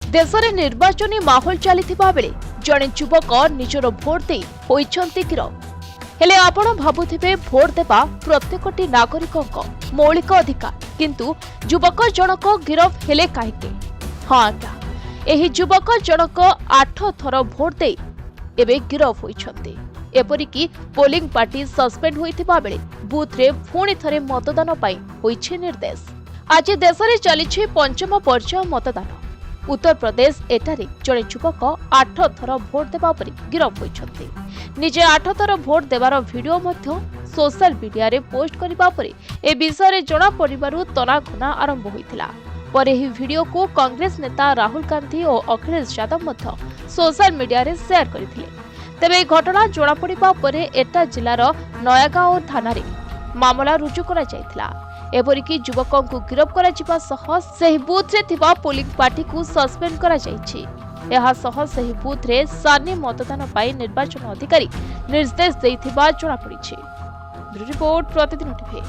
देश में निर्वाचन माहौल चली बेले जड़े युवक निजर भोट दे होइछन्ति गिरफ। हेले आपण भाबुथिबे भोट देबा प्रत्येकटी नागरिकों मौलिक अधिकार, किंतु युवक जनक गिरफ हेले काहेके? हाँ क्या एही युवक जनक 8 थर भोट दे एबे गिरफ होइछन्ति। एपरिकी पोलिंग पार्टी सस्पेंड होइथिबा बेले बूथ रे पुणी थरे मतदान पाई होइछे निर्देश। आज देश में चली पंचम पर्याय मतदान। उत्तर प्रदेश एटारे जड़े युवक 8 थर भोट देबा परे गिरफ होइछन्ति। निजे 8 थर भोट देवार वीडियो मध्य सोशल मीडिया रे पोस्ट करिबा परे ए विषय रे जणा पड़िबारु तनाघना आरंभ होइथिला। पर एही वीडियो को कांग्रेस नेता राहुल गांधी और अखिलेश यादव मध्य सोशल मीडिया रे शेयर करथिले। तेबे घटना जणा पड़िबा परे एटा जिल्लार नयागांव थाना रे मामला रुजु करा जायथिला। एपरिकी युवकों को गिरफ करा जिबा सह सही बूथ रे थिबा पोलिंग पार्टी को सस्पेंड करा जायछि। एहा सह सही बूथ रे सानी मतदान पाई निर्वाचन अधिकारी निर्देश दैथिबा जणा पड़िछि। ब्यूरो रिपोर्ट प्रतिदिन टीवी।